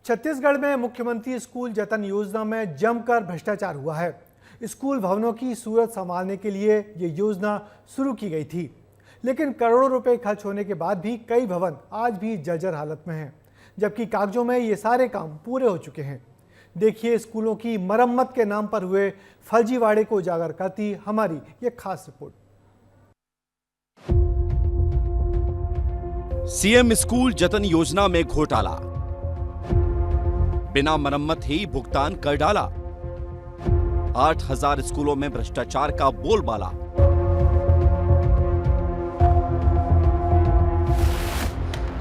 छत्तीसगढ़ में मुख्यमंत्री स्कूल जतन योजना में जमकर भ्रष्टाचार हुआ है। स्कूल भवनों की सूरत संभालने के लिए ये योजना शुरू की गई थी, लेकिन करोड़ों रुपए खर्च होने के बाद भी कई भवन आज भी जर्जर हालत में हैं, जबकि कागजों में ये सारे काम पूरे हो चुके हैं। देखिए स्कूलों की मरम्मत के नाम पर हुए फर्जीवाड़े को उजागर करती हमारी ये खास रिपोर्ट। सीएम स्कूल जतन योजना में घोटाला, बिना मरम्मत ही भुगतान कर डाला। 8000 स्कूलों में भ्रष्टाचार का बोलबाला।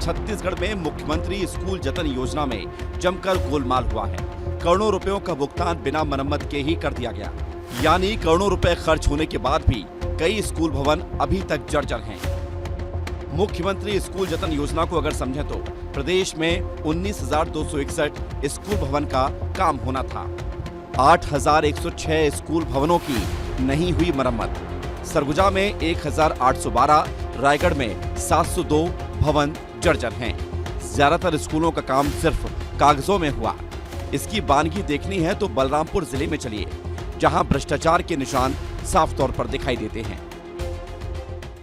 छत्तीसगढ़ में मुख्यमंत्री स्कूल जतन योजना में जमकर गोलमाल हुआ है। करोड़ों रुपयों का भुगतान बिना मरम्मत के ही कर दिया गया, यानी करोड़ों रुपए खर्च होने के बाद भी कई स्कूल भवन अभी तक जर्जर हैं। मुख्यमंत्री स्कूल जतन योजना को अगर समझें तो प्रदेश में 19,261 स्कूल भवन का काम होना था। 8,106 स्कूल भवनों की नहीं हुई मरम्मत। सरगुजा में 1,812, रायगढ़ में 702 भवन जर्जर हैं। ज्यादातर स्कूलों का काम सिर्फ कागजों में हुआ। इसकी बानगी देखनी है तो बलरामपुर जिले में चलिए, जहां भ्रष्टाचार के निशान साफ तौर पर दिखाई देते हैं।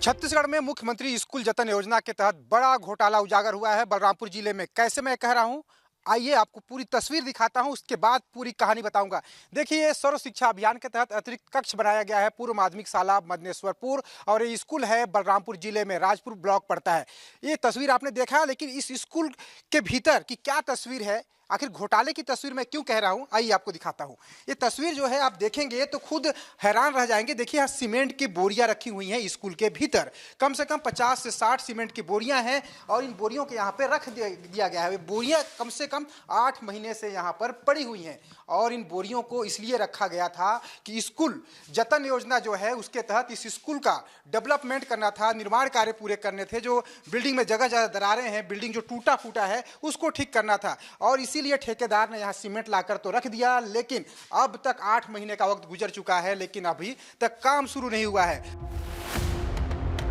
छत्तीसगढ़ में मुख्यमंत्री स्कूल जतन योजना के तहत बड़ा घोटाला उजागर हुआ है बलरामपुर जिले में। कैसे मैं कह रहा हूं, आइए आपको पूरी तस्वीर दिखाता हूं, उसके बाद पूरी कहानी बताऊंगा। देखिए, सर्व शिक्षा अभियान के तहत अतिरिक्त कक्ष बनाया गया है पूर्व माध्यमिक शाला मदनेश्वरपुर, और ये स्कूल है बलरामपुर जिले में, राजपुर ब्लॉक पड़ता है। ये तस्वीर आपने देखा, लेकिन इस स्कूल के भीतर की क्या तस्वीर है, आखिर घोटाले की तस्वीर मैं क्यों कह रहा हूं, आइए आपको दिखाता हूं। ये तस्वीर जो है आप देखेंगे तो खुद हैरान रह जाएंगे। देखिए यहाँ सीमेंट की बोरियां रखी हुई हैं स्कूल के भीतर, कम से कम 50 से 60 सीमेंट की बोरियां हैं, और इन बोरियों के यहाँ पे रख दिया गया है। बोरियां कम से कम 8 महीने से यहाँ पर पड़ी हुई हैं, और इन बोरियों को इसलिए रखा गया था कि स्कूल जतन योजना जो है उसके तहत इस स्कूल का डेवलपमेंट करना था, निर्माण कार्य पूरे करने थे। जो बिल्डिंग में जगह जगह दरारें हैं, बिल्डिंग जो टूटा फूटा है उसको ठीक करना था, और इसीलिए ठेकेदार ने यहाँ सीमेंट लाकर तो रख दिया। लेकिन अब तक 8 महीने का वक्त गुजर चुका है, लेकिन अभी तक काम शुरू नहीं हुआ है।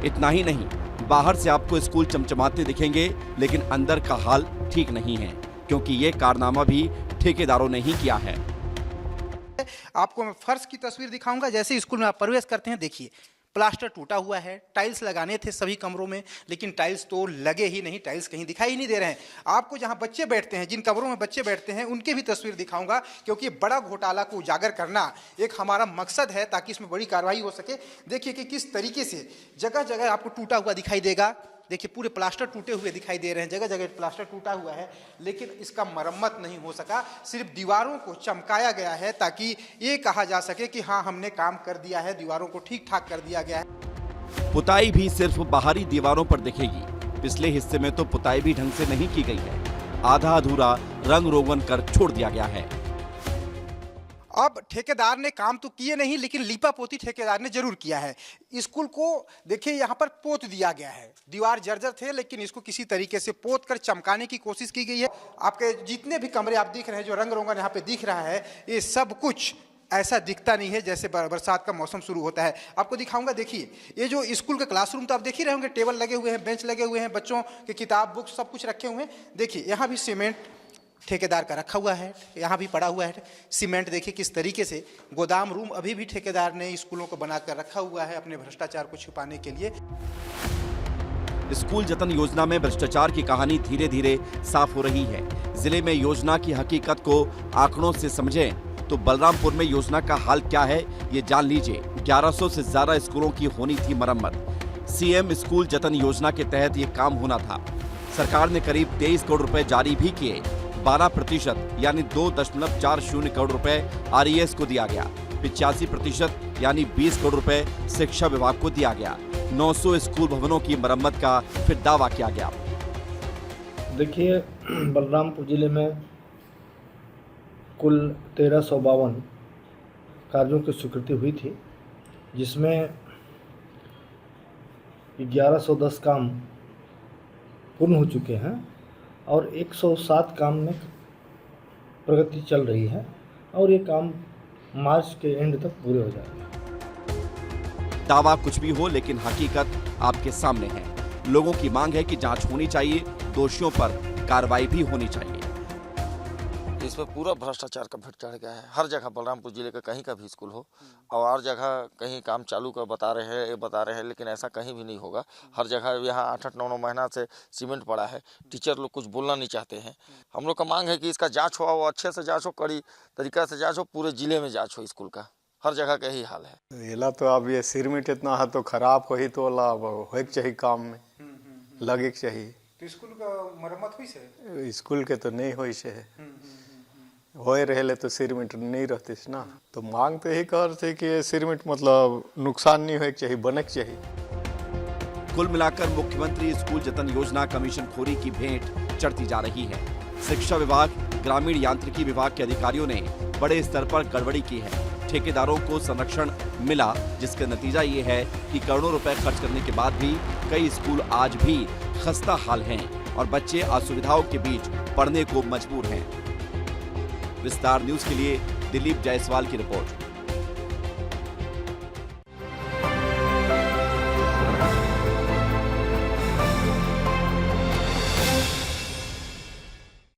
इतना ही नहीं, बाहर से आपको स्कूल चमचमाते दिखेंगे, लेकिन अंदर का हाल ठीक नहीं है, क्योंकि ये कारनामा भी ठेकेदारों ने ही किया है। आपको मैं फर्श की तस्वीर दिखाऊंगा। जैसे स्कूल में आप प्रवेश करते हैं, देखिए प्लास्टर टूटा हुआ है, टाइल्स लगाने थे सभी कमरों में, लेकिन टाइल्स तो लगे ही नहीं, टाइल्स कहीं दिखाई ही नहीं दे रहे हैं। आपको जहां बच्चे बैठते हैं, जिन कमरों में बच्चे बैठते हैं, उनकी भी तस्वीर दिखाऊंगा, क्योंकि बड़ा घोटाला को उजागर करना एक हमारा मकसद है, ताकि इसमें बड़ी कार्रवाई हो सके। देखिए कि किस तरीके से जगह जगह आपको टूटा हुआ दिखाई देगा। देखिए पूरे प्लास्टर टूटे हुए दिखाई दे रहे हैं, जगह जगह प्लास्टर टूटा हुआ है, लेकिन इसका मरम्मत नहीं हो सका। सिर्फ दीवारों को चमकाया गया है, ताकि ये कहा जा सके कि हाँ हमने काम कर दिया है, दीवारों को ठीक ठाक कर दिया गया है। पुताई भी सिर्फ बाहरी दीवारों पर दिखेगी, पिछले हिस्से में तो पुताई भी ढंग से नहीं की गई है। आधा अधूरा रंग रोगन कर छोड़ दिया गया है। अब ठेकेदार ने काम तो किए नहीं, लेकिन लीपा पोती ठेकेदार ने जरूर किया है। स्कूल को देखिए यहाँ पर पोत दिया गया है। दीवार जर्जर थे, लेकिन इसको किसी तरीके से पोत कर चमकाने की कोशिश की गई है। आपके जितने भी कमरे आप दिख रहे हैं, जो रंग रोगन यहाँ पे दिख रहा है, ये सब कुछ ऐसा दिखता नहीं है जैसे बरसात का मौसम शुरू होता है। आपको दिखाऊंगा, देखिए ये जो स्कूल का क्लासरूम तो आप देख ही रहे होंगे, टेबल लगे हुए हैं, बेंच लगे हुए हैं, बच्चों के किताब बुक सब कुछ रखे हुए हैं। देखिए यहाँ भी सीमेंट ठेकेदार का रखा हुआ है, यहाँ भी पड़ा हुआ है सीमेंट। देखिए किस तरीके से गोदाम रूम अभी भी ठेकेदार ने स्कूलों को बनाकर रखा हुआ है अपने भ्रष्टाचार को छुपाने के लिए। स्कूल जतन योजना में भ्रष्टाचार की कहानी धीरे धीरे साफ हो रही है। जिले में योजना की हकीकत को आंकड़ों से समझें तो बलरामपुर में योजना का हाल क्या है ये जान लीजिए। 1100 से ज्यादा स्कूलों की होनी थी मरम्मत। सीएम स्कूल जतन योजना के तहत ये काम होना था। सरकार ने करीब 23 करोड़ रुपए जारी भी किए। 12% यानी 2.40 करोड़ रुपए आरईएस को दिया गया। 85% यानी 20 करोड़ रुपए शिक्षा विभाग को दिया गया। 900 स्कूल भवनों की मरम्मत का फिर दावा किया गया। देखिए बलरामपुर जिले में कुल 1352 कार्यों की स्वीकृति हुई थी, जिसमें 1110 काम पूर्ण हो चुके हैं और 107 काम में प्रगति चल रही है, और ये काम मार्च के एंड तक पूरे हो जाएंगे। दावा कुछ भी हो, लेकिन हकीकत आपके सामने है। लोगों की मांग है कि जांच होनी चाहिए, दोषियों पर कार्रवाई भी होनी चाहिए। इसमें पूरा भ्रष्टाचार का भेंट चढ़ गया है। हर जगह बलरामपुर जिले का कहीं का भी स्कूल हो और हर जगह कहीं काम चालू का बता रहे हैं, ये बता रहे हैं, लेकिन ऐसा कहीं भी नहीं होगा। हर जगह यहाँ 8-8, 9-9 महीना से सीमेंट पड़ा है। टीचर लोग कुछ बोलना नहीं चाहते हैं। हम लोग का मांग है कि इसका जांच हो, वो अच्छे से जांच हो, कड़ी तरीका से जांच हो, पूरे जिले में जांच हो स्कूल का। हर जगह का यही हाल है। येला तो अब ये सिरमिट इतना है तो खराब हो ही तो लाभ होए के चाहिए, काम में लगे के चाहिए। तो स्कूल का मरम्मत हुई से? स्कूल के तो नहीं होई से होए रहे तो सिरमिट नहीं रहती ना। तो मांग तो यही कर थे कि ये सिरमिट मतलब नुकसान नहीं होए के चाहिए, बने के चाहिए। कुल मिलाकर मुख्यमंत्री स्कूल जतन योजना कमीशन खोरी की भेंट चढ़ती जा रही है। शिक्षा विभाग, ग्रामीण यांत्रिकी विभाग के अधिकारियों ने बड़े स्तर पर गड़बड़ी की है। ठेकेदारों को संरक्षण मिला, जिसका नतीजा ये है कि करोड़ों रुपए खर्च करने के बाद भी कई स्कूल आज भी खस्ता हाल हैं और बच्चे असुविधाओं के बीच पढ़ने को मजबूर हैं। विस्तार न्यूज के लिए दिलीप जायसवाल की रिपोर्ट।